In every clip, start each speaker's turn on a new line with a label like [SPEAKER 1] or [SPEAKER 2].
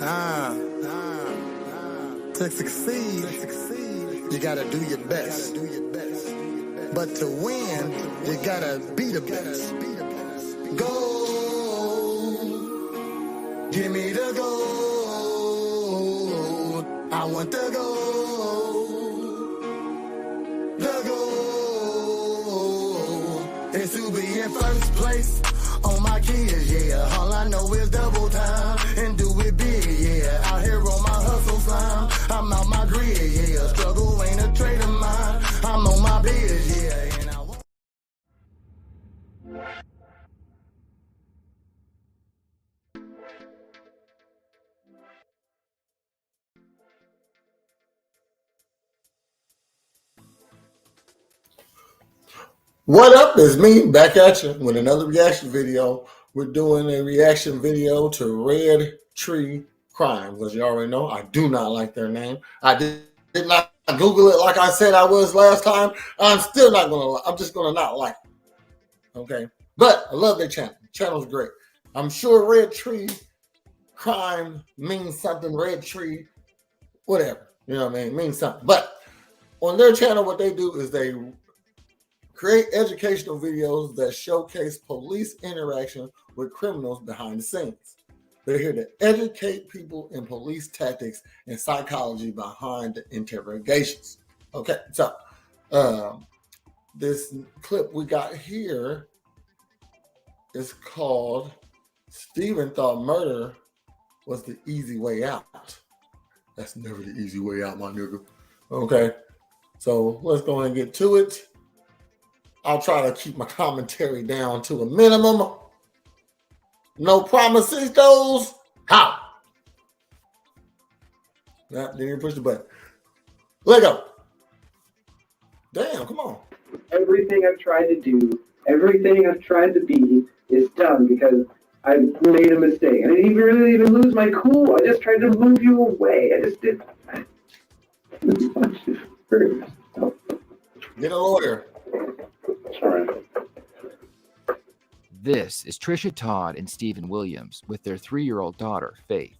[SPEAKER 1] Ah, to succeed, you gotta do your best. But to win, you gotta be the best. Go, give me the goal. I want the goal. The goal is to be in first place on my kids, yeah. All I know is double time and do it big, yeah. Out here on my hustle slime, I'm out my grid, yeah. Struggle ain't a trait of mine, I'm on my biz, yeah. And I won't.
[SPEAKER 2] What up? It's me back at you with another reaction video. We're doing a reaction video to Red Tree Crim. As you already know, I do not like their name. I did not Google it like I said I was last time. I'm still not gonna. I'm just gonna not like it. Okay, but I love their channel. The channel's great. I'm sure Red Tree Crim means something. Red Tree, whatever. You know what I mean? It means something. But on their channel, what they do is they create educational videos that showcase police interaction with criminals behind the scenes. They're here to educate people in police tactics and psychology behind the interrogations. Okay, so this clip we got here is called "Stephen Thought Murder Was the Easy Way Out." That's never the easy way out, my nigga. Okay, so let's go ahead and get to it. I'll try to keep my commentary down to a minimum. No promises, those. How? Nah, didn't even push the button. Let go. Damn, come on.
[SPEAKER 3] Everything I've tried to do, everything I've tried to be is done because I made a mistake. I didn't really even lose my cool. I just tried to move you away. I just did.
[SPEAKER 2] Get a lawyer.
[SPEAKER 3] Sorry.
[SPEAKER 4] This is Trisha Todd and Stephen Williams with their 3-year-old daughter, Faith.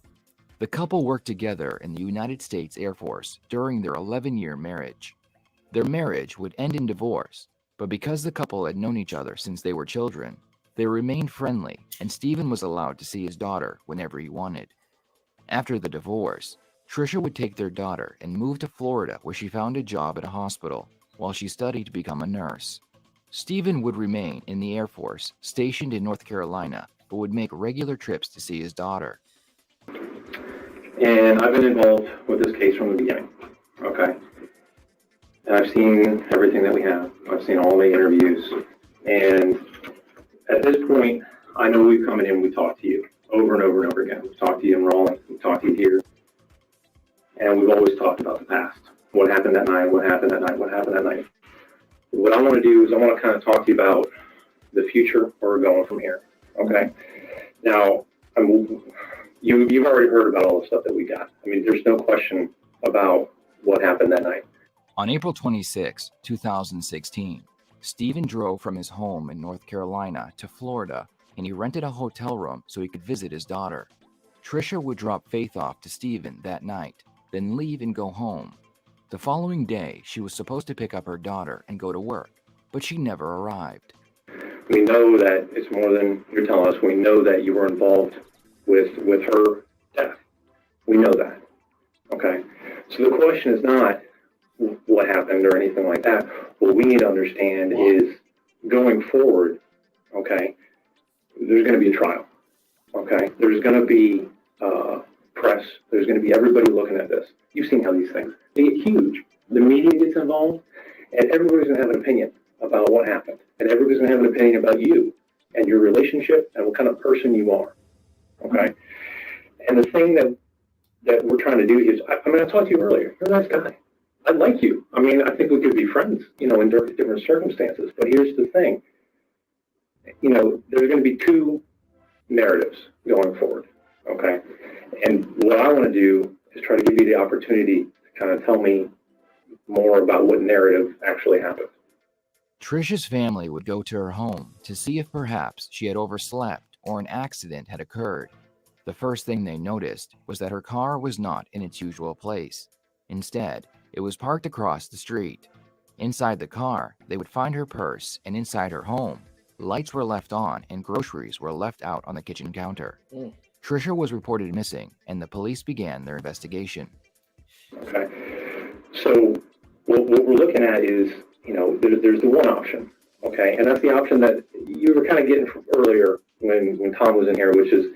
[SPEAKER 4] The couple worked together in the United States Air Force during their 11-year marriage. Their marriage would end in divorce, but because the couple had known each other since they were children, they remained friendly, and Stephen was allowed to see his daughter whenever he wanted. After the divorce, Trisha would take their daughter and move to Florida, where she found a job at a hospital while she studied to become a nurse. Stephen would remain in the Air Force, stationed in North Carolina, but would make regular trips to see his daughter.
[SPEAKER 3] And I've been involved with this case from the beginning, okay? And I've seen everything that we have. I've seen all the interviews. And at this point, I know we've come in and we talked to you over and over and over again. We've talked to you in Raleigh, we've talked to you here. And we've always talked about the past. What happened that night, what happened that night, what happened that night. What I want to do is I want to kind of talk to you about the future, where we're going from here, okay? Now, you've already heard about all the stuff that we got. I mean, there's no question about what happened that night.
[SPEAKER 4] On April 26, 2016, Stephen drove from his home in North Carolina to Florida, and he rented a hotel room so he could visit his daughter. Trisha would drop Faith off to Stephen that night, then leave and go home. The following day, she was supposed to pick up her daughter and go to work, but she never arrived.
[SPEAKER 3] We know that it's more than you're telling us. We know that you were involved with her death. We know that, okay? So the question is not what happened or anything like that. What we need to understand is going forward, okay, there's going to be a trial, okay? There's going to be press. There's going to be everybody looking at this. You've seen how these things, they get huge. The media gets involved, and everybody's going to have an opinion about what happened. And everybody's going to have an opinion about you and your relationship and what kind of person you are, okay? And the thing that we're trying to do is, I talked to you earlier. You're a nice guy. I like you. I mean, I think we could be friends, you know, in different circumstances. But here's the thing. You know, there's going to be two narratives going forward, okay? And what I want to do is try to give you the opportunity to kind of tell me more about what narrative actually happened.
[SPEAKER 4] Trisha's family would go to her home to see if perhaps she had overslept or an accident had occurred. The first thing they noticed was that her car was not in its usual place. Instead, it was parked across the street. Inside the car, they would find her purse, and inside her home, lights were left on and groceries were left out on the kitchen counter. Trisha was reported missing, and the police began their investigation.
[SPEAKER 3] Okay. So what we're looking at is, there's the one option, okay? And that's the option that you were kind of getting from earlier when Tom was in here, which is,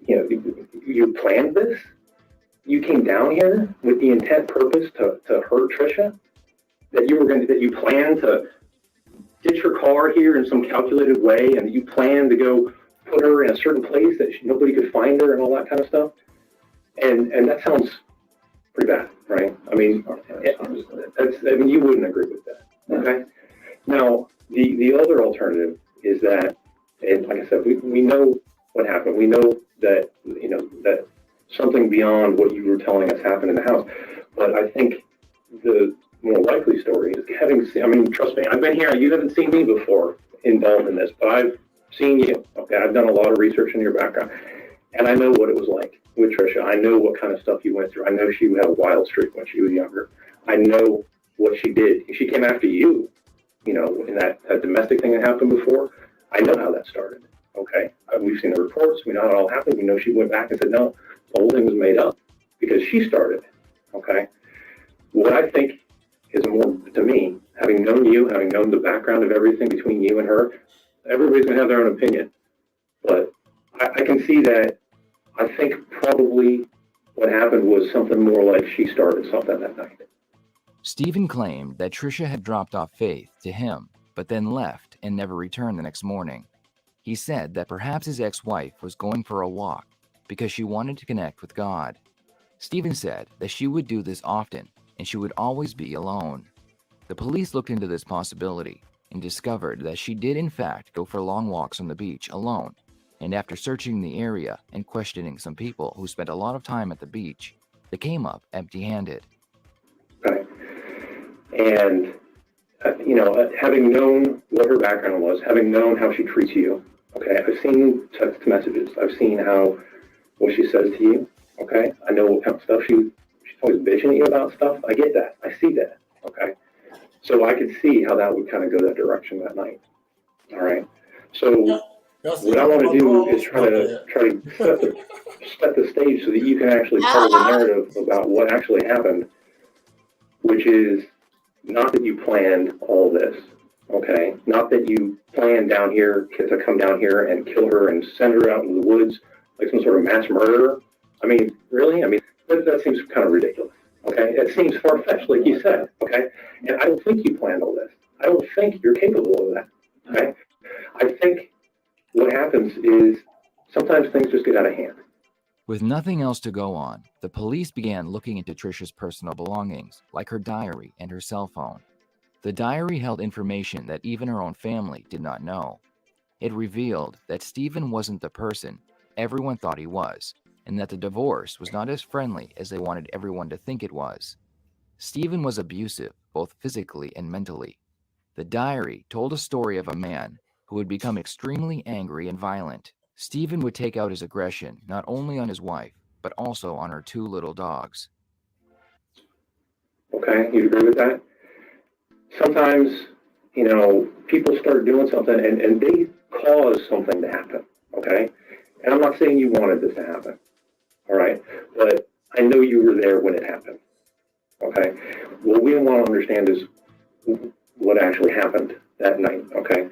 [SPEAKER 3] you planned this? You came down here with the intent purpose to hurt Trisha? That you planned to get your car here in some calculated way, and you planned to go put her in a certain place that nobody could find her and all that kind of stuff? And that sounds pretty bad, right? I mean, you wouldn't agree with that, okay? Now, the other alternative is that, and like I said, we know what happened. We know that, that something beyond what you were telling us happened in the house. But I think the more likely story is trust me, I've been here. You haven't seen me before involved in this, but I've seen you, okay? I've done a lot of research in your background, and I know what it was like with Trisha. I know what kind of stuff you went through. I know she had a wild streak when she was younger. I know what she did. She came after you, in that domestic thing that happened before. I know how that started, okay? We've seen the reports. We know how it all happened. We know she went back and said, no, the whole thing was made up because she started, okay? What I think is more, to me, having known you, having known the background of everything between you and her, everybody's going to have their own opinion. But I can see that. I think probably what happened was something more like she started something that night.
[SPEAKER 4] Stephen claimed that Trisha had dropped off Faith to him, but then left and never returned the next morning. He said that perhaps his ex-wife was going for a walk because she wanted to connect with God. Stephen said that she would do this often and she would always be alone. The police looked into this possibility and discovered that she did in fact go for long walks on the beach alone. And after searching the area and questioning some people who spent a lot of time at the beach, they came up empty-handed.
[SPEAKER 3] Right. And, having known what her background was, having known how she treats you, okay, I've seen text messages. I've seen what she says to you, okay? I know what kind of stuff she's always bitching at you about stuff. I get that. I see that, okay? So I could see how that would kind of go that direction that night, all right? So what I want to do is try to set the stage so that you can actually tell the narrative about what actually happened, which is not that you planned all this, okay? Not that you planned down here to come down here and kill her and send her out in the woods like some sort of mass murderer. I mean, really? I mean, that seems kind of ridiculous, okay? It seems far-fetched, like you said, okay? And I don't think you planned all this. I don't think you're capable of that, okay? I think what happens is sometimes things just get out of hand.
[SPEAKER 4] With nothing else to go on, the police began looking into Trisha's personal belongings, like her diary and her cell phone. The diary held information that even her own family did not know. It revealed that Stephen wasn't the person everyone thought he was, and that the divorce was not as friendly as they wanted everyone to think it was. Stephen was abusive, both physically and mentally. The diary told a story of a man who would become extremely angry and violent. Stephen would take out his aggression not only on his wife, but also on her 2 little dogs.
[SPEAKER 3] Okay, you agree with that? Sometimes, people start doing something and they cause something to happen, okay? And I'm not saying you wanted this to happen, all right? But I know you were there when it happened, okay? What we want to understand is what actually happened that night, okay?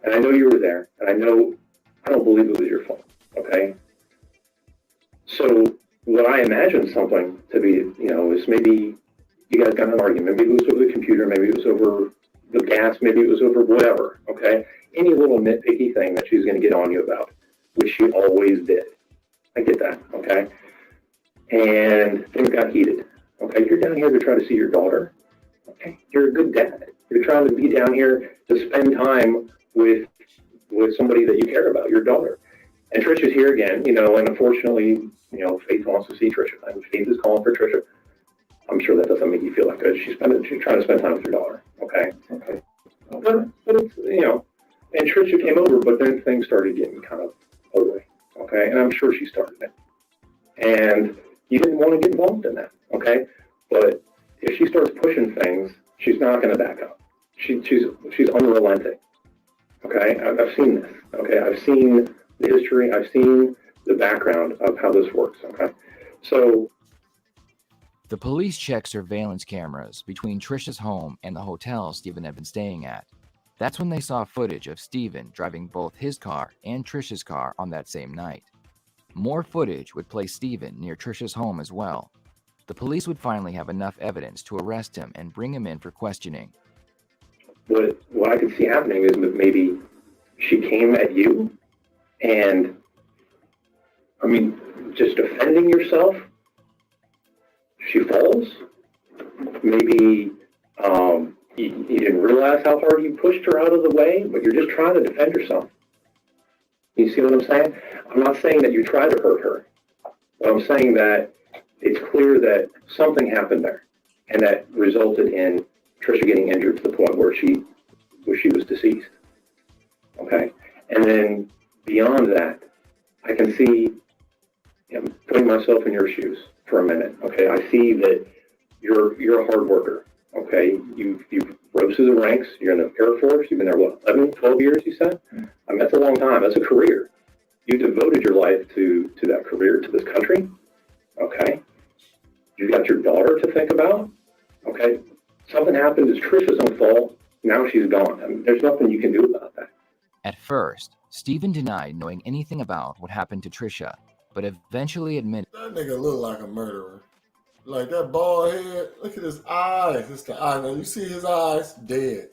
[SPEAKER 3] And I know you were there, and I don't believe it was your fault, okay? So what I imagine something to be, is maybe you guys got in an argument. Maybe it was over the computer, maybe it was over the gas, maybe it was over whatever, okay? Any little nitpicky thing that she's going to get on you about, which she always did. I get that, okay? And things got heated, okay? You're down here to try to see your daughter, okay? You're a good dad. You're trying to be down here to spend time with somebody that you care about, your daughter. And Trisha's here again, and unfortunately, Faith wants to see Trisha. And Faith is calling for Trisha. I'm sure that doesn't make you feel that good. She's trying to spend time with your daughter, okay? But it's, and Trisha came over, but then things started getting kind of ugly, okay? And I'm sure she started it. And you didn't want to get involved in that, okay? But if she starts pushing things, she's not going to back up. She's unrelenting, okay? I've seen this, okay? I've seen the history. I've seen the background of how this works, okay? So
[SPEAKER 4] The police checked surveillance cameras between Trisha's home and the hotel Stephen had been staying at. That's when they saw footage of Stephen driving both his car and Trisha's car on that same night. More footage would place Stephen near Trisha's home as well. The police would finally have enough evidence to arrest him and bring him in for questioning.
[SPEAKER 3] what I could see happening is that maybe she came at you and, I mean, just defending yourself, she falls. Maybe you didn't realize how hard you pushed her out of the way, but you're just trying to defend yourself. You see what I'm saying? I'm not saying that you tried to hurt her, but I'm saying that it's clear that something happened there, and that resulted in Trisha getting injured to the point where she was deceased. Okay, and then beyond that, I can see, putting myself in your shoes for a minute. Okay, I see that you're a hard worker. Okay, you've rose through the ranks. You're in the Air Force. You've been there, what, 11, 12 years, you said? I mean, that's a long time. That's a career. You devoted your life to that career, to this country. Okay, you've got your daughter to think about. Okay, something happened. It's Trisha's own fault. Now she's gone. I mean, there's nothing you can do about that.
[SPEAKER 4] At first, Stephen denied knowing anything about what happened to Trisha, but eventually admitted
[SPEAKER 2] That nigga look like a murderer. Like that bald head. Look at his eyes. It's the eye. You see his eyes? Dead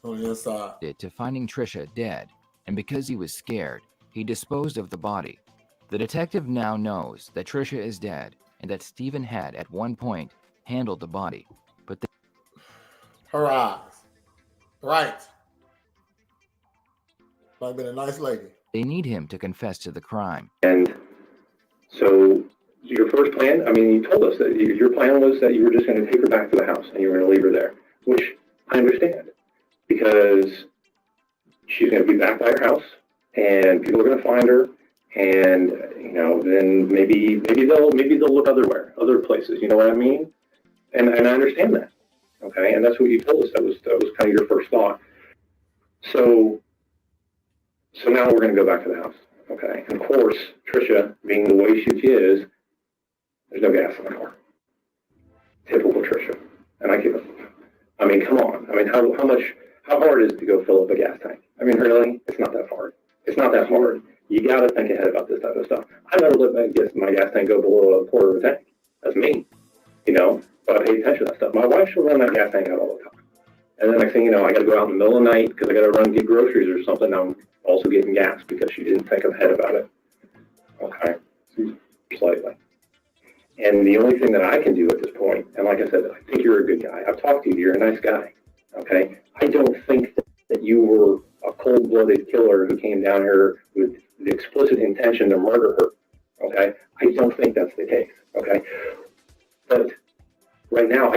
[SPEAKER 2] on the inside.
[SPEAKER 4] to finding Trisha dead, and because he was scared, he disposed of the body. The detective now knows that Trisha is dead and that Stephen had at one point handled the body, but
[SPEAKER 2] Her eyes. Right. Might have been a nice lady.
[SPEAKER 4] they need him to confess to the crime.
[SPEAKER 3] And so your first plan, I mean, you told us that your plan was that you were just going to take her back to the house and you were going to leave her there, which I understand, because she's going to be back by her house and people are going to find her, and then maybe they'll look other places. You know what I mean? And I understand that. Okay, and that's what you told us. That was kind of your first thought. So now we're going to go back to the house. Okay, and of course, Trisha, being the way she is, there's no gas in the car. Typical Trisha. And I mean, come on. I mean, how hard is it to go fill up a gas tank? I mean, really? It's not that hard. It's not that hard. You got to think ahead about this type of stuff. I never let my gas tank go below a quarter of a tank. That's me. But I pay attention to that stuff. My wife, she'll run that gas tank out all the time. And then next thing you know, I got to go out in the middle of the night because I got to run and get groceries or something. I'm also getting gas because she didn't think ahead about it. Okay, slightly. And the only thing that I can do at this point, and like I said, I think you're a good guy. I've talked to you. You're a nice guy. Okay, I don't think that you were a cold-blooded killer who came down here with the explicit intention to murder her. Okay, I don't think that's the case. Okay, but right now,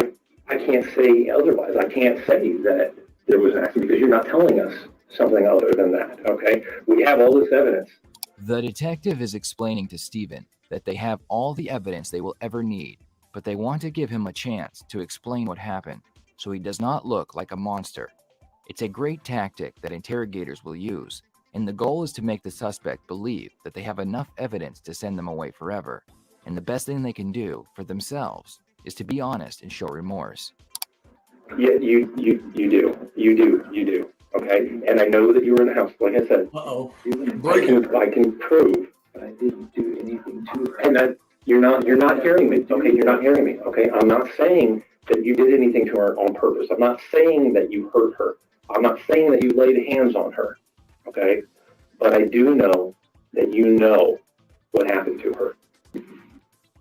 [SPEAKER 3] I can't say otherwise. I can't say that there was an accident because you're not telling us something other than that, okay? We have all this evidence.
[SPEAKER 4] The detective is explaining to Stephen that they have all the evidence they will ever need, but they want to give him a chance to explain what happened so he does not look like a monster. It's a great tactic that interrogators will use, and the goal is to make the suspect believe that they have enough evidence to send them away forever, and the best thing they can do for themselves is to be honest and show remorse.
[SPEAKER 3] Yeah, you do. Okay, and I know that you were in the house. Like I said, I can prove that I didn't do anything to her. And that you're not hearing me. Okay, you're not hearing me. Okay, I'm not saying that you did anything to her on purpose. I'm not saying that you hurt her. I'm not saying that you laid hands on her. Okay, but I do know that you know what happened to her.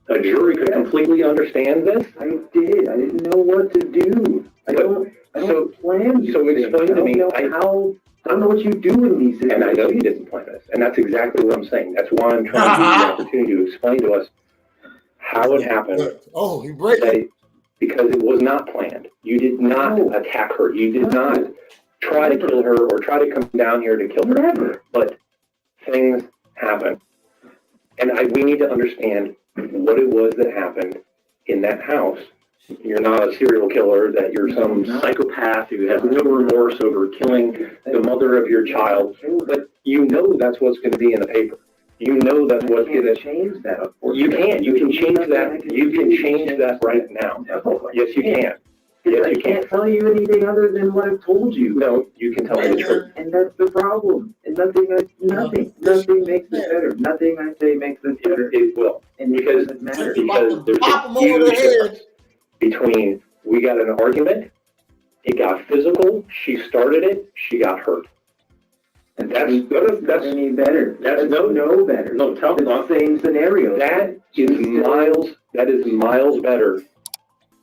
[SPEAKER 3] A jury could completely understand this.
[SPEAKER 5] I did. I didn't know what to do. I don't plan.
[SPEAKER 3] So explain to me.
[SPEAKER 5] I don't know what you do in these situations.
[SPEAKER 3] And I know you didn't plan this. And that's exactly what I'm saying. That's why I'm trying to give you the opportunity to explain to us how it happened.
[SPEAKER 2] Oh, he breaks it.
[SPEAKER 3] Because it was not planned. You did not attack her. You did not try to kill her or try to come down here to kill her.
[SPEAKER 5] Never.
[SPEAKER 3] But things happen. we need to understand what it was that happened in that house. You're not a serial killer, that you're some psychopath who has no remorse over killing the mother of your child, but you know that's what's going to be in the paper. You know that's what's going to
[SPEAKER 5] change that.
[SPEAKER 3] You can change that. You can change that right now. Yes, you can. Yes,
[SPEAKER 5] I
[SPEAKER 3] you can.
[SPEAKER 5] can't tell you anything other than what I've told you.
[SPEAKER 3] No, you can tell me the truth.
[SPEAKER 5] And that's the problem. And nothing makes it better. Nothing I say makes it better.
[SPEAKER 3] It will.
[SPEAKER 5] And
[SPEAKER 3] Because
[SPEAKER 5] it doesn't matter.
[SPEAKER 3] there's
[SPEAKER 2] Pop
[SPEAKER 3] a
[SPEAKER 2] 'em over
[SPEAKER 3] huge
[SPEAKER 2] the head.
[SPEAKER 3] difference between we got an argument, it got physical, she started it, she got hurt. And that's
[SPEAKER 5] any better.
[SPEAKER 3] That's
[SPEAKER 5] no better.
[SPEAKER 3] No, tell me.
[SPEAKER 5] The same scenario.
[SPEAKER 3] That is miles better.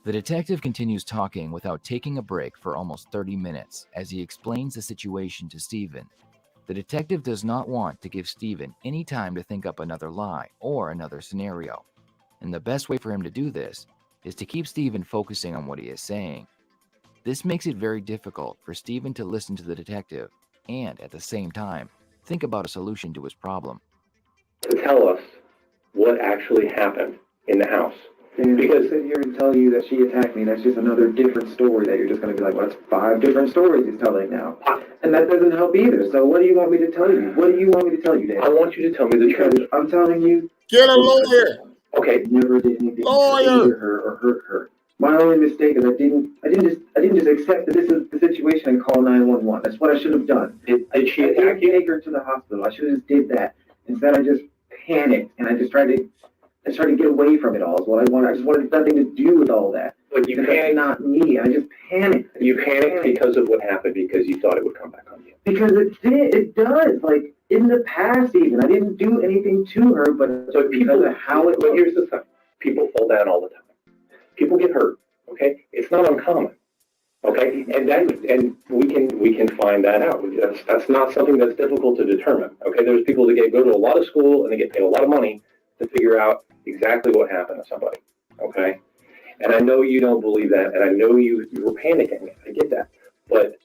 [SPEAKER 4] The detective continues talking without taking a break for almost 30 minutes as he explains the situation to Stephen. The detective does not want to give Stephen any time to think up another lie or another scenario. And the best way for him to do this is to keep Stephen focusing on what he is saying. This makes it very difficult for Stephen to listen to the detective and, at the same time, think about a solution to his problem.
[SPEAKER 3] To tell us what actually happened in the house.
[SPEAKER 5] Because sit here and tell you that she attacked me, that's just another different story that you're just going to be like, well, that's 5 different stories he's telling now. And that doesn't help either. So what do you want me to tell you? What do you want me to tell you, Dan?
[SPEAKER 3] I want you to tell me the truth.
[SPEAKER 5] I'm telling you.
[SPEAKER 2] Get a lawyer.
[SPEAKER 3] Okay.
[SPEAKER 5] Never did anything to
[SPEAKER 2] Lawyer.
[SPEAKER 5] injure her or hurt her. My only mistake is I didn't just accept that this is the situation and call 911. That's what I should have done.
[SPEAKER 3] Did she
[SPEAKER 5] I
[SPEAKER 3] attack
[SPEAKER 5] didn't
[SPEAKER 3] you?
[SPEAKER 5] take her to the hospital. I should have just did that. Instead, I just panicked and I just tried to get away from it all. Is what I wanted. I just wanted nothing to do with all that.
[SPEAKER 3] But you
[SPEAKER 5] That's
[SPEAKER 3] panicked.
[SPEAKER 5] not me. I just panicked.
[SPEAKER 3] You panicked because of what happened, because you thought it would come back on you.
[SPEAKER 5] Because it does. Like in the past, even I didn't do anything to her, but
[SPEAKER 3] So
[SPEAKER 5] because of how it
[SPEAKER 3] But
[SPEAKER 5] looked.
[SPEAKER 3] here's the thing: people fall down all the time. People get hurt. Okay, it's not uncommon. Okay, and we can find that out. That's not something that's difficult to determine. Okay, there's people that go to a lot of school and they get paid a lot of money to figure out exactly what happened to somebody. Okay, and I know you don't believe that, and I know you were panicking. I get that, but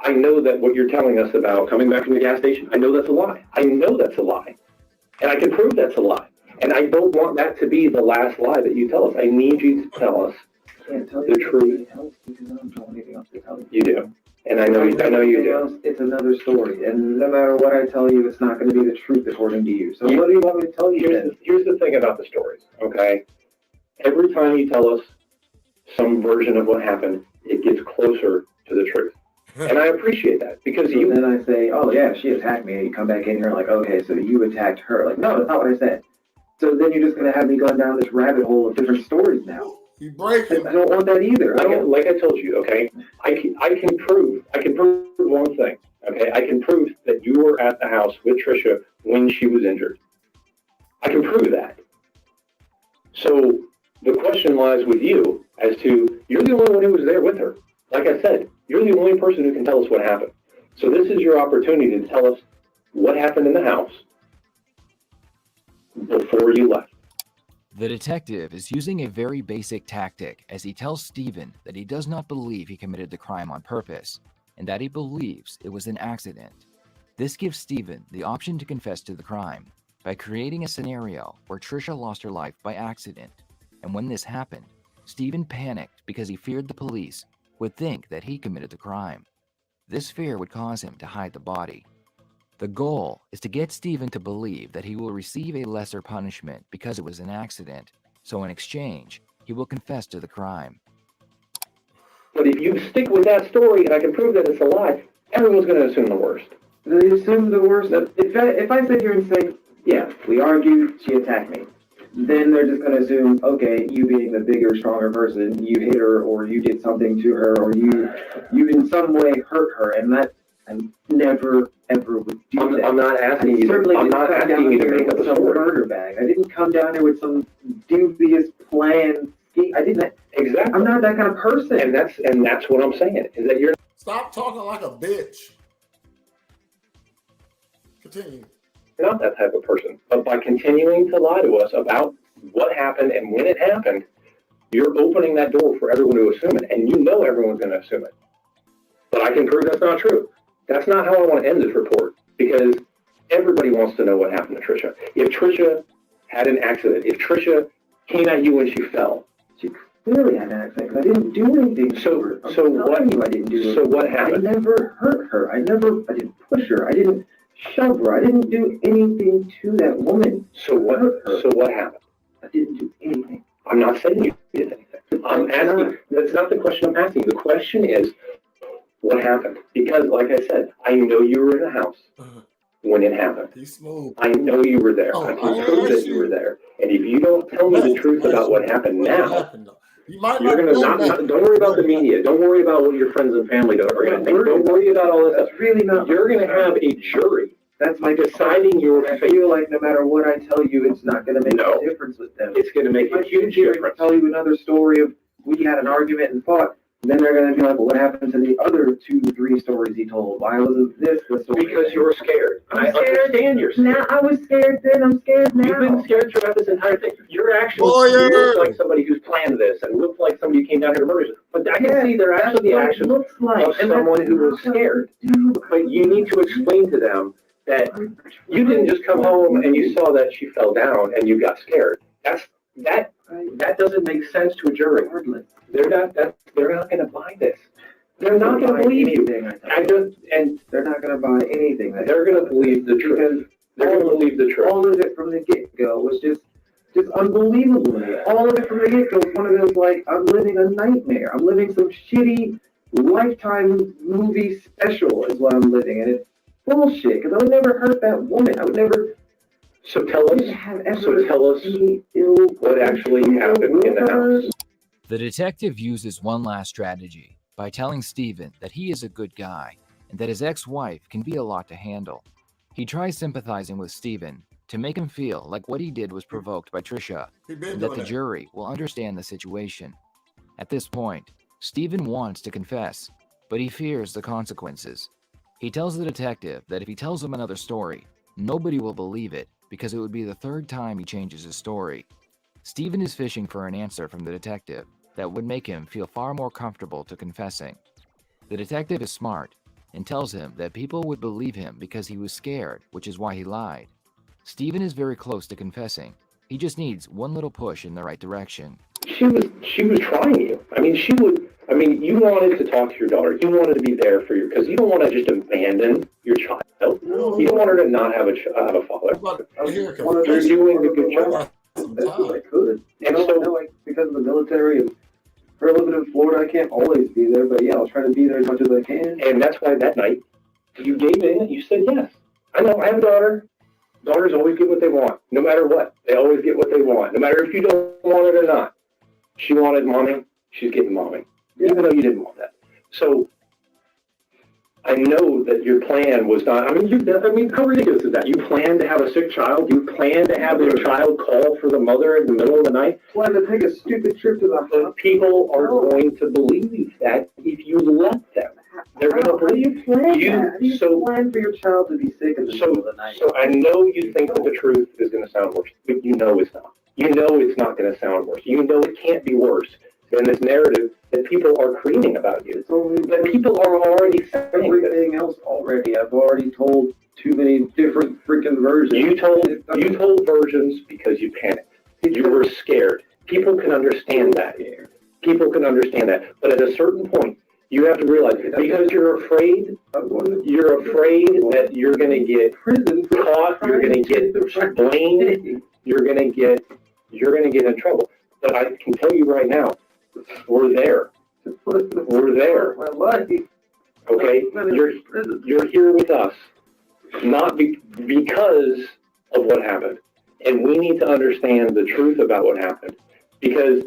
[SPEAKER 3] I know that what you're telling us about coming back from the gas station, I know that's a lie. I know that's a lie, and I can prove that's a lie. And I don't want that to be the last lie that you tell us. I need you to tell us the truth.
[SPEAKER 5] Because I don't know anything else to tell you.
[SPEAKER 3] You do, and I know you do.
[SPEAKER 5] It's another story, and no matter what I tell you, it's not going to be the truth according to you. So what do you want me to tell you then?
[SPEAKER 3] Here's the thing about the stories, okay? Every time you tell us some version of what happened, it gets closer to the truth. And I appreciate that, because
[SPEAKER 5] So then I say, oh yeah, she attacked me, and you come back in here like, okay, so you attacked her. Like, no, that's not what I said. So then you're just going to have me going down this rabbit hole of different stories now.
[SPEAKER 2] You breaking.
[SPEAKER 5] I don't want that either.
[SPEAKER 3] like I told you, okay, I can prove one thing, okay? I can prove that you were at the house with Trisha when she was injured. I can prove that. So the question lies with you as to, you're the only one who was there with her. Like I said, you're the only person who can tell us what happened. So this is your opportunity to tell us what happened in the house before you left.
[SPEAKER 4] The detective is using a very basic tactic as he tells Stephen that he does not believe he committed the crime on purpose and that he believes it was an accident. This gives Stephen the option to confess to the crime by creating a scenario where Trisha lost her life by accident. And when this happened, Stephen panicked because he feared the police would think that he committed the crime. This fear would cause him to hide the body. The goal is to get Stephen to believe that he will receive a lesser punishment because it was an accident, so in exchange, he will confess to the crime.
[SPEAKER 3] But if you stick with that story and I can prove that it's a lie, everyone's going to assume the worst.
[SPEAKER 5] They assume the worst. If I sit here and say, yeah, we argued, she attacked me, then they're just going to assume, okay, you being the bigger, stronger person, you hit her or you did something to her or you in some way hurt her, and that I never, ever would do that.
[SPEAKER 3] I'm not asking you to make up a
[SPEAKER 5] some
[SPEAKER 3] story.
[SPEAKER 5] murder bag. I didn't come down there with some dubious plan. I didn't.
[SPEAKER 3] Exactly.
[SPEAKER 5] I'm not that kind of person.
[SPEAKER 3] And that's what I'm saying, is that you're
[SPEAKER 2] Stop talking like a bitch. Continue.
[SPEAKER 3] not that type of person. But by continuing to lie to us about what happened and when it happened, you're opening that door for everyone to assume it. And you know everyone's going to assume it. But I can prove that's not true. That's not how I want to end this report, because everybody wants to know what happened to Trisha. If Trisha had an accident, if Trisha came at you when she fell,
[SPEAKER 5] She clearly had an accident because I didn't do anything to her.
[SPEAKER 3] so what?
[SPEAKER 5] I didn't do
[SPEAKER 3] So what happened?
[SPEAKER 5] I never hurt her. I didn't push her. I didn't shove her. I didn't do anything to that woman.
[SPEAKER 3] So what? So what happened?
[SPEAKER 5] I didn't do anything.
[SPEAKER 3] I'm not saying you did anything. I'm asking. That's not the question I'm asking. The question is, what happened? Because, like I said, I know you were in the house when it happened.
[SPEAKER 2] He's smooth.
[SPEAKER 3] I know you were there.
[SPEAKER 2] Oh,
[SPEAKER 3] I can prove that you were there. And if you don't tell me the truth about what happened now,
[SPEAKER 2] you might
[SPEAKER 3] you're gonna not. Don't worry about the media. Don't worry about what your friends and family are gonna think. Don't worry about all this.
[SPEAKER 5] That's really not.
[SPEAKER 3] You're gonna have a jury.
[SPEAKER 5] That's my
[SPEAKER 3] deciding your
[SPEAKER 5] I
[SPEAKER 3] fate.
[SPEAKER 5] feel like no matter what I tell you, it's not going to make a difference with them.
[SPEAKER 3] It's going to make a huge difference.
[SPEAKER 5] Tell you another story of we had an argument and fought. And then they're going to be like, well, what happened to the other 2-3 stories he told? Why wasn't this the story?
[SPEAKER 3] Because you were scared.
[SPEAKER 5] I'm
[SPEAKER 3] I
[SPEAKER 5] scared.
[SPEAKER 3] understand you're scared.
[SPEAKER 5] Now I was scared then. I'm scared now.
[SPEAKER 3] You've been scared throughout this entire thing. You're actually
[SPEAKER 2] Lawyer.
[SPEAKER 3] you look like somebody who's planned this and look like somebody who came down here to murder you. But I can see they're actually the action
[SPEAKER 5] looks like
[SPEAKER 3] of someone who was scared. But you need to explain to them that you didn't just come home and you saw that she fell down and you got scared. That doesn't make sense to a jury. They're not going to buy this. They're not going to believe you. And
[SPEAKER 5] they're not going to buy anything.
[SPEAKER 3] They're going to believe the truth. They're going to believe the truth.
[SPEAKER 5] All of it from the get-go was just unbelievable to me. All of it from the get-go was one of those, like, I'm living a nightmare. I'm living some shitty Lifetime movie special is what I'm living. And it's bullshit, because I would never hurt that woman. I would never.
[SPEAKER 3] So tell us what actually happened in the house.
[SPEAKER 4] The detective uses one last strategy by telling Stephen that he is a good guy and that his ex-wife can be a lot to handle. He tries sympathizing with Stephen to make him feel like what he did was provoked by Trisha and that the jury will understand the situation. At this point, Stephen wants to confess, but he fears the consequences. He tells the detective that if he tells him another story, nobody will believe it because it would be the third time he changes his story. Stephen is fishing for an answer from the detective that would make him feel far more comfortable to confessing. The detective is smart and tells him that people would believe him because he was scared, which is why he lied. Stephen is very close to confessing. He just needs one little push in the right direction.
[SPEAKER 3] She was trying you. You wanted to talk to your daughter. You wanted to be there for your, because you don't want to just abandon your child. You don't want her to not have a father. You're doing a good job.
[SPEAKER 5] That's what I could. And so, because of the military and for living in Florida, I can't always be there. But yeah, I'll try to be there as much as I can.
[SPEAKER 3] And that's why that night you gave in. You said yes. I know. I have a daughter. Daughters always get what they want, no matter what. They always get what they want, no matter if you don't want it or not. She wanted mommy. She's getting mommy, even though you didn't want that. So I know that your plan was not. How ridiculous is that? You planned to have a sick child. You planned to have your child call for the mother in the middle of the night.
[SPEAKER 5] Planned to take a stupid trip to the hospital.
[SPEAKER 3] People are going to believe that if you let them. They're going to believe
[SPEAKER 5] you. How do you plan for your child to be sick in the middle of the night?
[SPEAKER 3] So I know you think that the truth is going to sound worse, but you know it's not. You know it's not going to sound worse. You know it can't be worse than this narrative that people are creating about you. That people are already saying
[SPEAKER 5] everything else already. I've already told too many different freaking versions.
[SPEAKER 3] You told versions because you panicked. You were scared. People can understand that. People can understand that. But at a certain point, you have to realize, because you're afraid that you're going to get caught, you're going to get blamed, you're going to get in trouble. But I can tell you right now, we're there. We're there. Okay? You're here with us, not because of what happened. And we need to understand the truth about what happened. Because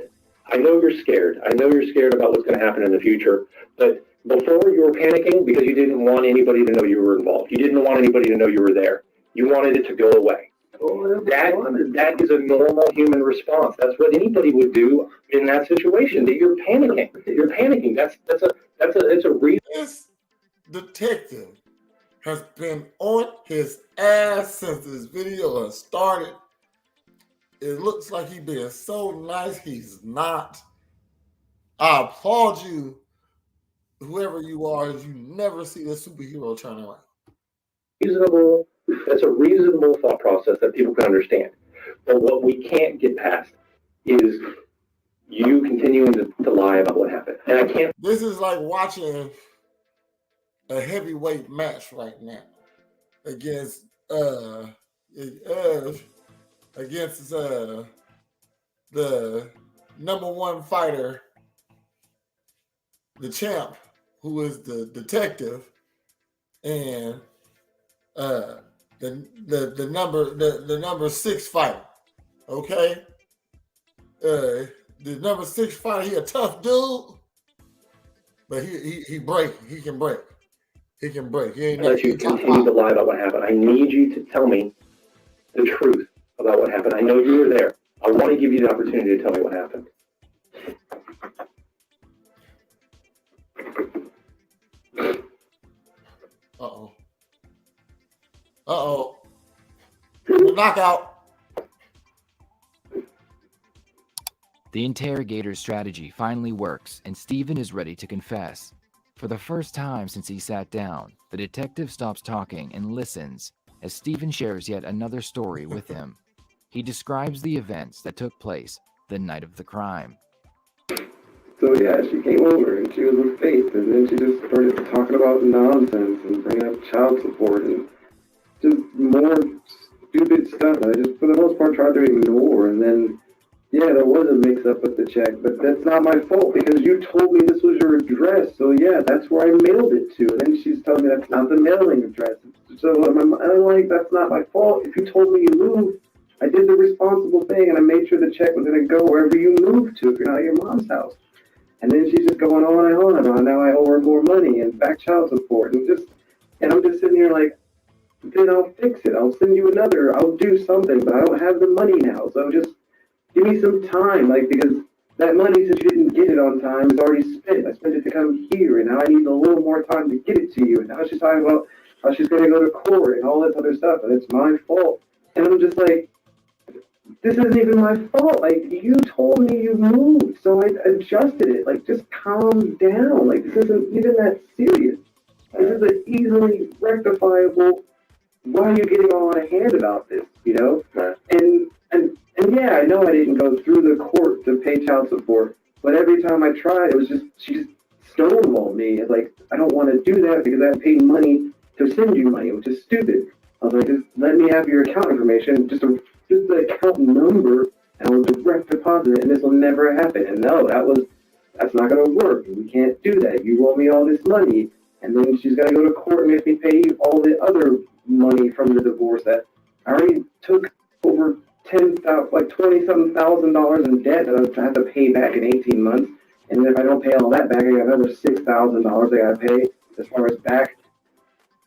[SPEAKER 3] I know you're scared. I know you're scared about what's going to happen in the future. But before, you were panicking because you didn't want anybody to know you were involved. You didn't want anybody to know you were there. You wanted it to go away. That is a normal human response. That's what anybody would do in that situation. That you're panicking. You're panicking. It's a reason.
[SPEAKER 2] This detective has been on his ass since this video has started. It looks like he's being so nice. He's not. I applaud you, whoever you are. You never see the superhero turn around.
[SPEAKER 3] Reasonable That's a reasonable thought process that people can understand. But what we can't get past is you continuing to lie about what happened. And I can't.
[SPEAKER 2] This is like watching a heavyweight match right now against the number one fighter, the champ, who is the detective, and the number 6 fighter. Okay, the number 6 fighter, he a tough dude, but he can break. He can break. He ain't
[SPEAKER 3] Let you continue to lie about what happened. I need you to tell me the truth about what happened. I know you were there. I want to give you the opportunity to tell me what happened.
[SPEAKER 2] Uh-oh. Knockout.
[SPEAKER 4] The interrogator's strategy finally works, and Stephen is ready to confess. For the first time since he sat down, the detective stops talking and listens as Stephen shares yet another story with him. He describes the events that took place the night of the crime.
[SPEAKER 5] So yeah, she came over and she was with Faith, and then she just started talking about nonsense and bringing up child support and just more stupid stuff. I just, for the most part, tried to ignore. And then, yeah, there was a mix-up with the check, but that's not my fault because you told me this was your address. So yeah, that's where I mailed it to. And then she's telling me that's not the mailing address. So I'm like, that's not my fault. If you told me you moved, I did the responsible thing, and I made sure the check was going to go wherever you moved to if you're not at your mom's house. And then she's just going on and on and on. Now I owe her more money and back child support. And I'm just sitting here like, then I'll fix it. I'll send you another. I'll do something, but I don't have the money now. So just give me some time, like, because that money, since you didn't get it on time, is already spent. I spent it to come here, and now I need a little more time to get it to you. And now she's talking about how she's going to go to court and all this other stuff, and it's my fault. And I'm just like, this isn't even my fault. Like, you told me you moved, so I adjusted it. Like, just calm down. Like, this isn't even that serious. This is an easily rectifiable, why are you getting all out of hand about this, you know? And yeah, I know I didn't go through the court to pay child support, but every time I tried, it was just, she just stonewalled me. And like, I don't want to do that because I paid money to send you money, which is stupid. I was like, just let me have your account information, just the account number, and I'll direct deposit it, and this will never happen. And no, that's not going to work. We can't do that. You owe me all this money, and then she's going to go to court and make me pay you all the other money from the divorce that I already took over $20-something thousand in debt that I have to pay back in 18 months. And then if I don't pay all that back, I got another $6,000 I got to pay as far as back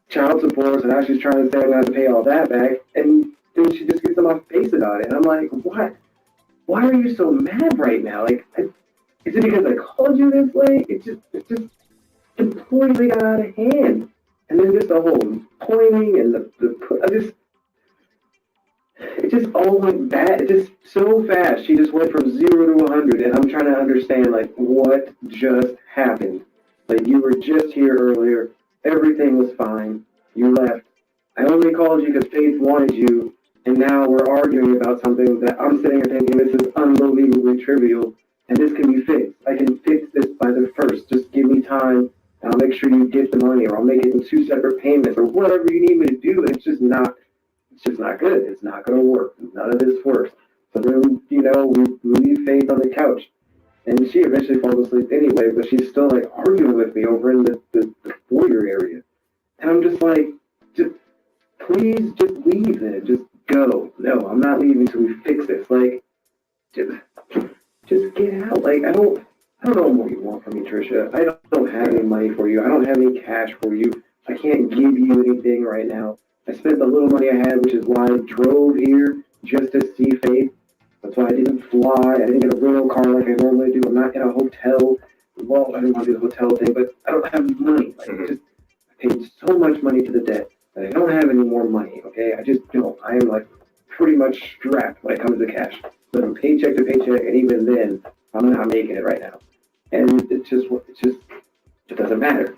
[SPEAKER 5] child support. So now she's trying to say I'm going to have to pay all that back. And then she just gets on my face about it. And I'm like, what? Why are you so mad right now? Like, is it because I called you this way? It just completely got out of hand. And then just the whole pointing and it just all went bad. It just so fast. She just went from 0 to 100, and I'm trying to understand, like, what just happened. Like, you were just here earlier. Everything was fine. You left. I only called you because Faith wanted you, and now we're arguing about something that I'm sitting here thinking this is unbelievably trivial, and this can be fixed. I can fix this by the 1st. Just give me time, and I'll make sure you get the money, or I'll make it in 2 separate payments, or whatever you need me to do. And it's just not good. It's not going to work. None of this works. So then, we leave Faith on the couch, and she eventually falls asleep anyway, but she's still, like, arguing with me over in the foyer area. And I'm just like, please just leave then. Just go. No, I'm not leaving until we fix this. Like, just get out. Like, I don't know what you want from me, Trisha. I don't have any money for you. I don't have any cash for you. I can't give you anything right now. I spent the little money I had, which is why I drove here just to see Faith. That's why I didn't fly. I didn't get a rental car like I normally do. I'm not in a hotel. Well, I didn't want to do the hotel thing, but I don't have money. Like, I paid so much money to the debt that I don't have any more money, okay? I just don't. I am, like, pretty much strapped when it comes to cash. But I'm paycheck to paycheck, and even then, I'm not making it right now. And it doesn't matter.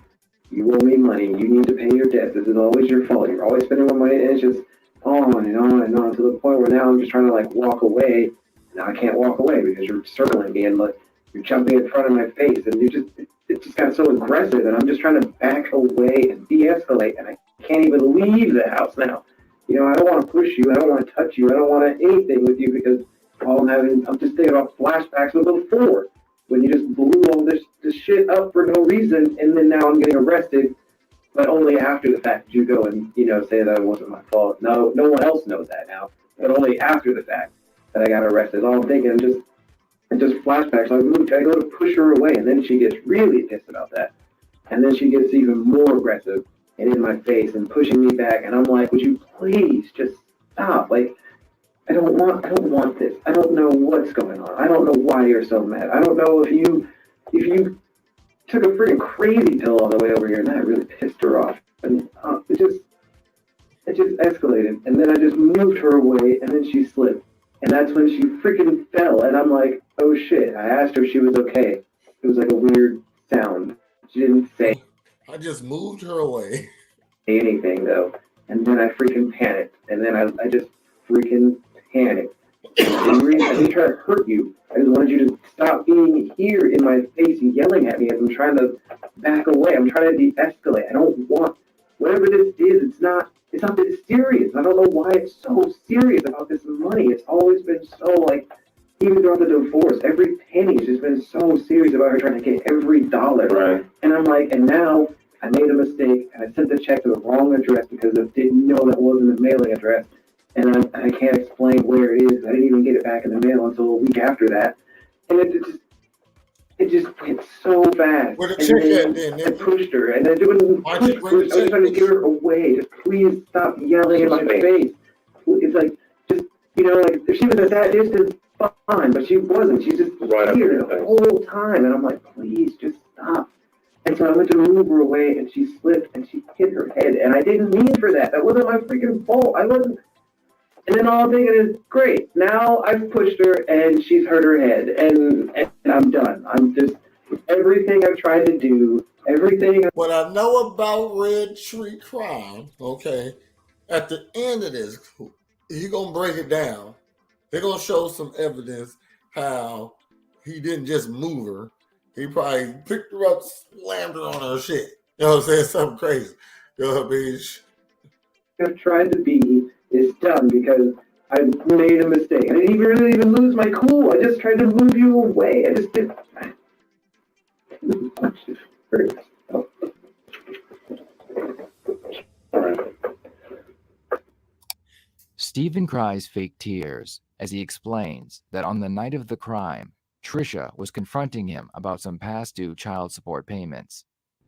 [SPEAKER 5] You owe me money. You need to pay your debts. This is always your fault. You're always spending my money. And it's just on and on and on to the point where now I'm just trying to like walk away. Now I can't walk away because you're circling me and like you're jumping in front of my face, and it just got so aggressive, and I'm just trying to back away and de-escalate, and I can't even leave the house now. You know, I don't want to push you. I don't want to touch you. I don't want anything with you because I'm just thinking about flashbacks of before when you just blew all this shit up for no reason, and then now I'm getting arrested, but only after the fact did you go and, you know, say that it wasn't my fault. No one else knows that now, but only after the fact that I got arrested. All I'm thinking, just flashbacks. I go to push her away, and then she gets really pissed about that, and then she gets even more aggressive and in my face and pushing me back, and I'm like, would you please just stop? Like, I don't want this. I don't know what's going on. I don't know why you're so mad. I don't know if you took a freaking crazy pill all the way over here, and that really pissed her off. And it just escalated. And then I just moved her away, and then she slipped. And that's when she freaking fell. And I'm like, oh shit. I asked her if she was okay. It was like a weird sound. She didn't say
[SPEAKER 2] I just moved her away.
[SPEAKER 5] anything though. And then I freaking panicked. And then I just freaking panicked. I didn't try to hurt you. I just wanted you to stop being here in my face and yelling at me as I'm trying to back away. I'm trying to de-escalate. I don't want whatever this is. It's not this serious. I don't know why it's so serious about this money. It's always been so like, even throughout the divorce, every penny has just been so serious about her trying to get every dollar.
[SPEAKER 3] Right.
[SPEAKER 5] And I'm like, and now I made a mistake and I sent the check to the wrong address because I didn't know that wasn't the mailing address. And I can't explain where it is. I didn't even get it back in the mail until a week after that. And it just went so fast.
[SPEAKER 2] Where the check at then?
[SPEAKER 5] I pushed her, and I didn't push. I was trying to get her away. Just please stop yelling in my face. It's like, just, you know, like if she was at that distance, fine, but she wasn't. She's just
[SPEAKER 3] Right
[SPEAKER 5] here the whole time, and I'm like, please, just stop. And so I went to move her away, and she slipped, and she hit her head, and I didn't mean for that. That wasn't my freaking fault. I wasn't. And then all I'm thinking is, great, now I've pushed her and she's hurt her head and I'm done. I'm just, everything I've tried to do, everything.
[SPEAKER 2] What I know about Red Tree Crime, okay, at the end of this, you're going to break it down. They're going to show some evidence how he didn't just move her. He probably picked her up, slammed her on her shit. You know what I'm saying? Something crazy. You know what I mean?
[SPEAKER 5] I've tried to be is done because I made a mistake. I didn't really even lose my cool. I just tried to move you away. I just did.
[SPEAKER 4] Stephen cries fake tears as he explains that on the night of the crime, Trisha was confronting him about some past due child support payments.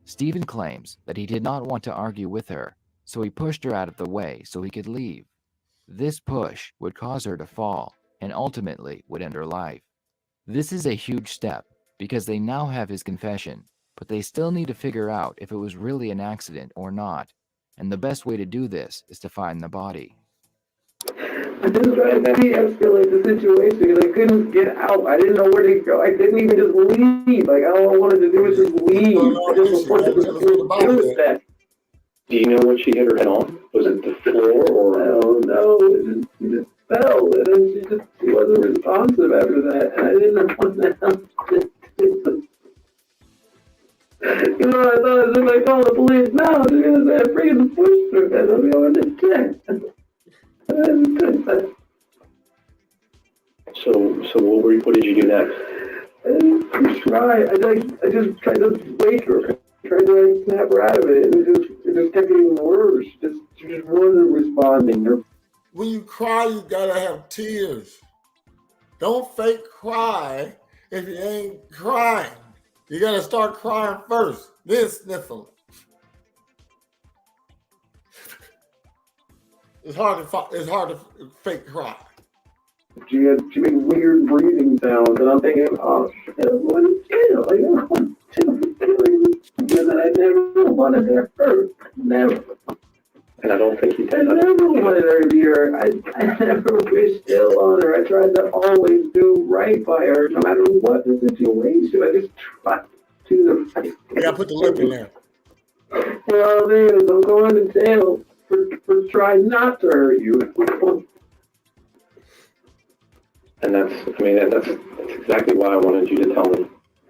[SPEAKER 4] Stephen claims that he did not want to argue with her, so he pushed her out of the way so he could leave. This push would cause her to fall and ultimately would end her life. This is a huge step because they now have his confession, but they still need to figure out if it was really an accident or not, and the best way to do this is to find the body.
[SPEAKER 5] I just tried to de-escalate the situation because I couldn't get out. I didn't know where to go. I didn't even just leave. Like, all I wanted to do was just leave. I just wanted to deal with that.
[SPEAKER 3] Do you know what she hit her head on? Was it the floor or?
[SPEAKER 5] Oh no, she just fell, and then she wasn't responsive after that, and I didn't know what the hell to do. You know, I thought as if I call the police now, they're gonna say I freaking pushed her, and I'll be going to jail.
[SPEAKER 3] So what did you do next?
[SPEAKER 5] I just tried to wake her. Tried to like snap her out of it, and it just kept getting worse. She just wasn't responding.
[SPEAKER 2] When you cry, you gotta have tears. Don't fake cry if you ain't crying. You gotta start crying first, then sniffle. It's hard to fake cry.
[SPEAKER 5] She made weird breathing sounds, and I'm thinking, oh shit, what is it? Like, that I never wanted her hurt. Never.
[SPEAKER 3] And I don't think you did.
[SPEAKER 5] I never wanted her to be hurt. I never wished ill on her. I tried to always do right by her, no matter what the situation. I just tried to do the right thing.
[SPEAKER 2] You gotta put the lip in there.
[SPEAKER 5] Well, man, I'm going to jail for trying not to hurt you.
[SPEAKER 3] And that's exactly why I wanted you to tell me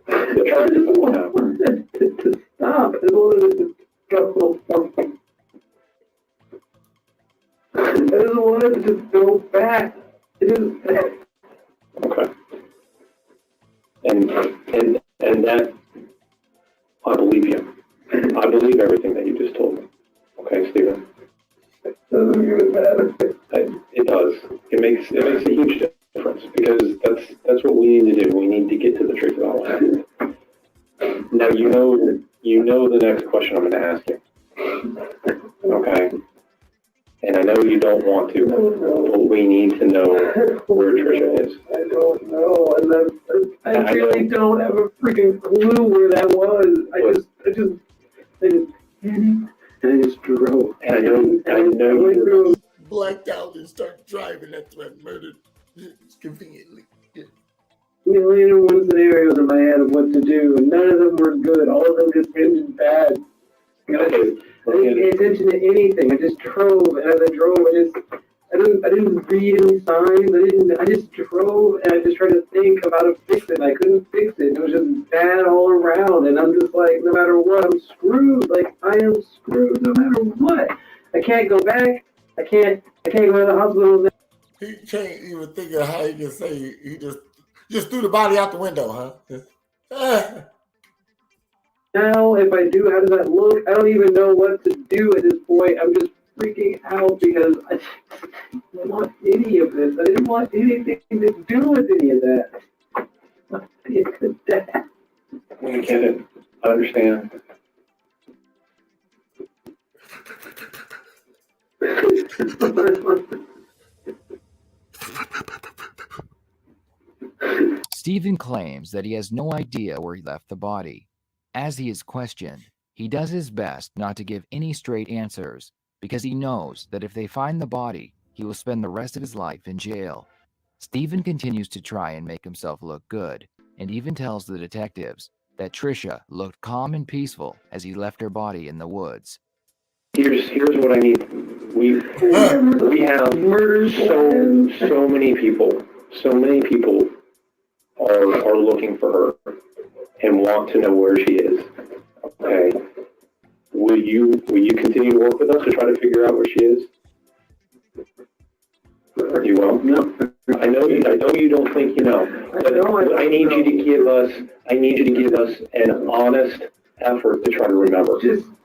[SPEAKER 3] the
[SPEAKER 5] I
[SPEAKER 3] truth
[SPEAKER 5] just
[SPEAKER 3] about what happened.
[SPEAKER 5] wanted it to stop. I wanted it to go. I just wanted it to go back. It just,
[SPEAKER 3] Okay. And that, I believe you. I believe everything that you just told me. Okay, Stephen?
[SPEAKER 5] doesn't even matter.
[SPEAKER 3] It does. It makes a huge difference because that's what we need to do. We need to get to the truth about what happened. Now you know the next question I'm going to ask you. Okay? And I know you don't want to, but we need to know where Trisha is.
[SPEAKER 5] I don't know. I really don't have a freaking clue where that was. I just panicked and I just drove.
[SPEAKER 3] And I know you're
[SPEAKER 2] Blacked out and start driving. That's when murdered conveniently. Yeah.
[SPEAKER 5] million and one scenarios in my head of what to do, and none of them were good. All of them just ended bad. And I didn't pay attention to anything. I just drove, and as I drove, I didn't read any signs. I just drove, and I just tried to think of how to fix it. And I couldn't fix it. It was just bad all around, and I'm just like, no matter what, I'm screwed. Like I am screwed, no matter what. I can't go back. I can't go to the hospital.
[SPEAKER 2] He can't even think of how he can say he just threw the body out the window, huh?
[SPEAKER 5] Now, if I do, how does that look? I don't even know what to do at this point. I'm just freaking out because I didn't want any of this. I didn't want anything to do with any of that. It's a dad.
[SPEAKER 3] I get it. I understand.
[SPEAKER 4] Stephen claims that he has no idea where he left the body. As he is questioned, he does his best not to give any straight answers because he knows that if they find the body, he will spend the rest of his life in jail. Stephen continues to try and make himself look good and even tells the detectives that Trisha looked calm and peaceful as he left her body in the woods.
[SPEAKER 3] Here's what I need. We have so many people are looking for her and want to know where she is. Okay. Will you continue to work with us to try to figure out where she is? You will?
[SPEAKER 5] No.
[SPEAKER 3] I know you don't think you know. But I need you to give us an honest effort to try to remember.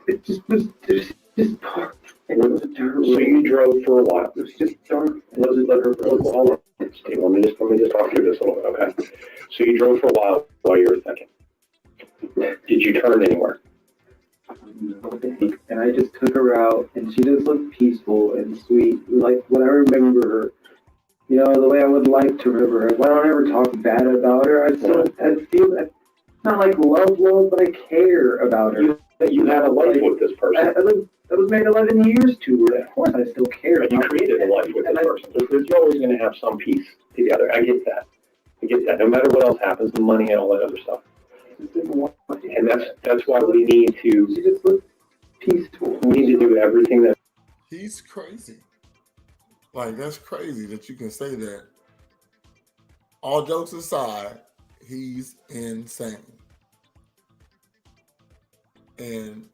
[SPEAKER 5] It just was just dark. It was terrible.
[SPEAKER 3] So you drove for a while.
[SPEAKER 5] It was just dark.
[SPEAKER 3] Let me just talk through this a little bit, okay? So you drove for a while you were thinking. Did you turn anywhere?
[SPEAKER 5] And I just took her out, and she just looked peaceful and sweet, like what I remember her. You know, the way I would like to remember her. Why don't I ever talk bad about her? I feel that, not like love, but I care about her.
[SPEAKER 3] You had a life with this person.
[SPEAKER 5] I was married 11 years to her. Of course, I still care.
[SPEAKER 3] You created a life with this person. You're always going to have some piece together. I get that. No matter what else happens, the money and all that other stuff. And that's why we need to.
[SPEAKER 5] She just looked peaceful.
[SPEAKER 3] We need to do everything that.
[SPEAKER 2] He's crazy. Like, that's crazy that you can say that. All jokes aside, he's insane. And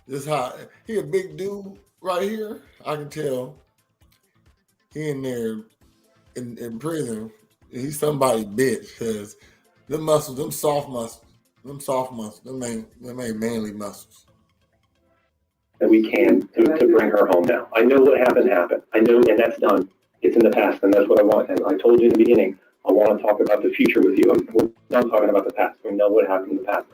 [SPEAKER 2] this how he a big dude right here. I can tell he in there in prison. He's somebody bitch because them muscles, them soft muscles, them ain't manly muscles.
[SPEAKER 3] That we can to bring her home now. I know what happened. I know, and that's done. It's in the past, and that's what I want. And I told you in the beginning, I want to talk about the future with you. We're not talking about the past. We know what happened in the past.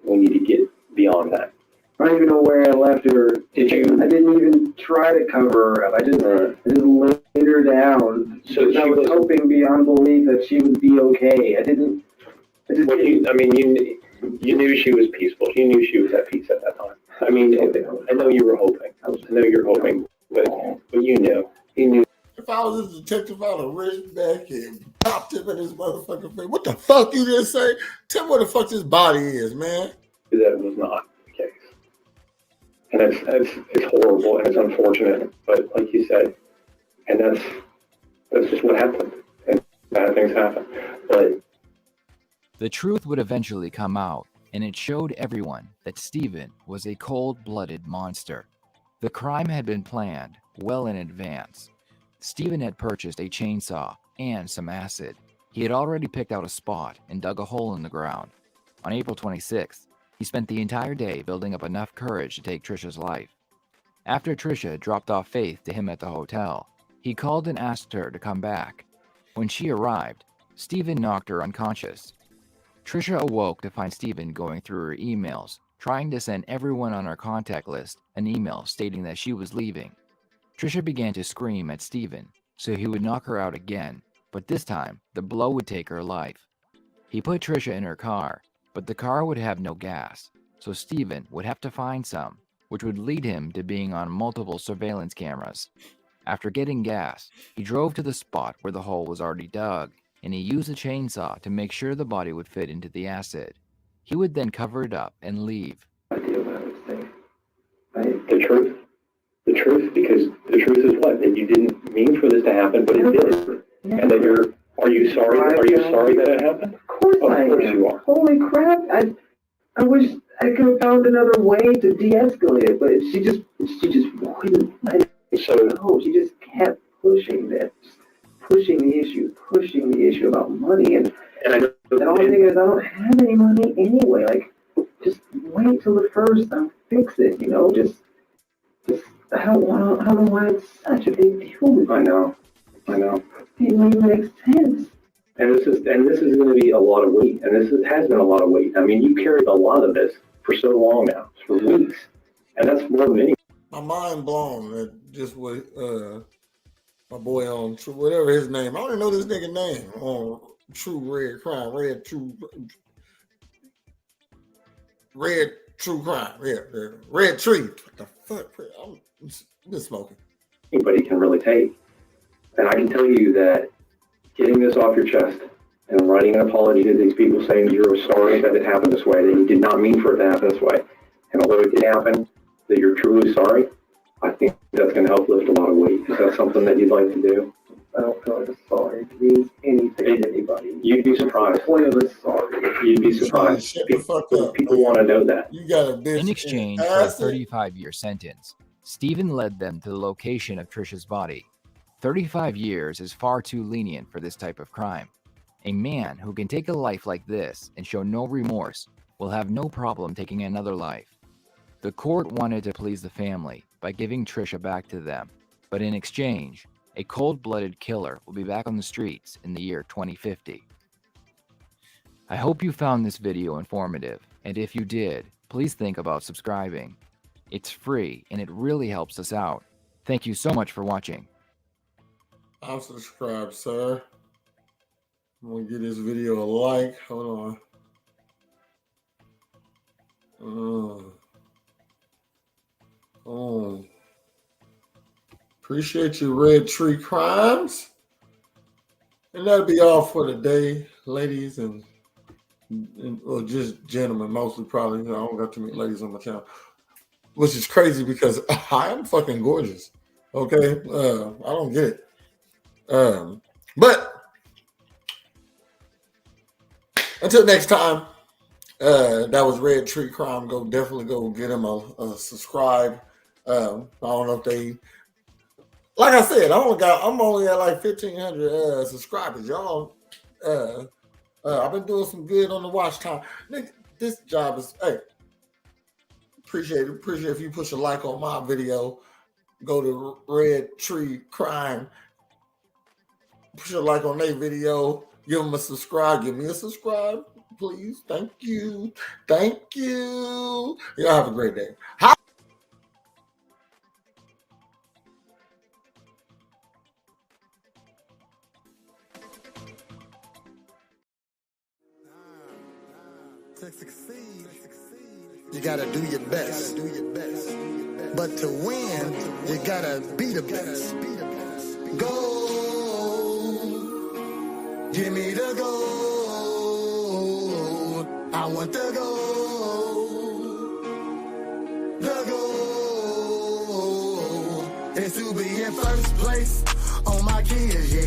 [SPEAKER 3] We need to get beyond that.
[SPEAKER 5] I don't even know where I left her.
[SPEAKER 3] Did you?
[SPEAKER 5] I didn't even try to cover her up. I just laid her down.
[SPEAKER 3] So
[SPEAKER 5] I was hoping beyond belief that she would be okay.
[SPEAKER 3] You knew she was peaceful. You knew she was at peace at that time. I mean, I know you were hoping. I know you're hoping, but you knew. You knew.
[SPEAKER 2] If I was a detective, I'd have reached back and popped him in his motherfucking face. What the fuck you just say? Tell me where the fuck this body is, man.
[SPEAKER 3] That was not the case. And it's horrible and it's unfortunate, but like you said, and that's just what happened. And bad things happen. But
[SPEAKER 4] The truth would eventually come out, and it showed everyone that Stephen was a cold-blooded monster. The crime had been planned well in advance. Stephen had purchased a chainsaw and some acid. He had already picked out a spot and dug a hole in the ground. On April 26th, he spent the entire day building up enough courage to take Trisha's life. After Trisha dropped off Faith to him at the hotel, he called and asked her to come back. When she arrived, Stephen knocked her unconscious. Trisha awoke to find Stephen going through her emails, trying to send everyone on her contact list an email stating that she was leaving. Trisha began to scream at Stephen, so he would knock her out again, but this time the blow would take her life. He put Trisha in her car, but the car would have no gas, so Stephen would have to find some, which would lead him to being on multiple surveillance cameras. After getting gas, he drove to the spot where the hole was already dug, and he used a chainsaw to make sure the body would fit into the acid. He would then cover it up and leave.
[SPEAKER 5] Idea what I would say.
[SPEAKER 3] the truth, because the truth is what? That you didn't mean for this to happen, but it did. And that are you sorry that it happened?
[SPEAKER 5] Of course I am.
[SPEAKER 3] You are.
[SPEAKER 5] Holy crap. I wish I could have found another way to de-escalate it, but she just wouldn't let it go. She just kept pushing the issue about money, and all I'm thinking is, I don't have any money anyway. Like, just wait till the first, I'll fix it, just I don't know why it's such a big deal.
[SPEAKER 3] I know.
[SPEAKER 5] It doesn't even make sense.
[SPEAKER 3] And this is going to be a lot of weight, and has been a lot of weight. I mean, you carried a lot of this for so long now, for weeks, and that's more than any.
[SPEAKER 2] My mind blown at just what my boy on True, whatever his name. I don't even know this nigga name on True Red Crime, Red True Crime. Yeah, Red Tree. What the fuck? I've been smoking.
[SPEAKER 3] Anybody can really take, and I can tell you that getting this off your chest and writing an apology to these people saying you're sorry that it happened this way, that you did not mean for it to happen this way, and although it did happen, that you're truly sorry, I think that's going to help lift a lot of weight. Is that something that you'd like to do?
[SPEAKER 5] I don't feel like a sorry means anything to anybody.
[SPEAKER 3] You'd be surprised.
[SPEAKER 5] Point of a sorry.
[SPEAKER 3] You'd be surprised.
[SPEAKER 2] Shut the fuck up.
[SPEAKER 3] People want to know that.
[SPEAKER 2] You got a bitch.
[SPEAKER 4] In exchange for a 35-year sentence, Stephen led them to the location of Trisha's body. 35 years is far too lenient for this type of crime. A man who can take a life like this and show no remorse will have no problem taking another life. The court wanted to please the family by giving Trisha back to them, but in exchange, a cold-blooded killer will be back on the streets in the year 2050. I hope you found this video informative, and if you did, please think about subscribing. It's free and it really helps us out. Thank you so much for watching.
[SPEAKER 2] I'm subscribed, sir. I'm gonna give this video a like. Hold on. Appreciate you, Red Tree Crimes. And that'll be all for today, ladies and or just gentlemen, mostly probably. I don't got too many ladies on my channel, which is crazy because I am fucking gorgeous. Okay, I don't get it. But until next time, that was Red Tree Crime. Definitely go get him a subscribe. I don't know if they, like I said, I'm only at like 1,500 subscribers. Y'all, I've been doing some good on the watch time. This job is, hey, appreciate if you push a like on my video. Go to Red Tree Crime. Push a like on their video. Give them a subscribe. Give me a subscribe, please. Thank you. Y'all have a great day.
[SPEAKER 1] To succeed, you gotta do your best. But to win, you gotta be the best. Go. Give me the goal. I want the goal. The goal. in first place on my kids, yeah.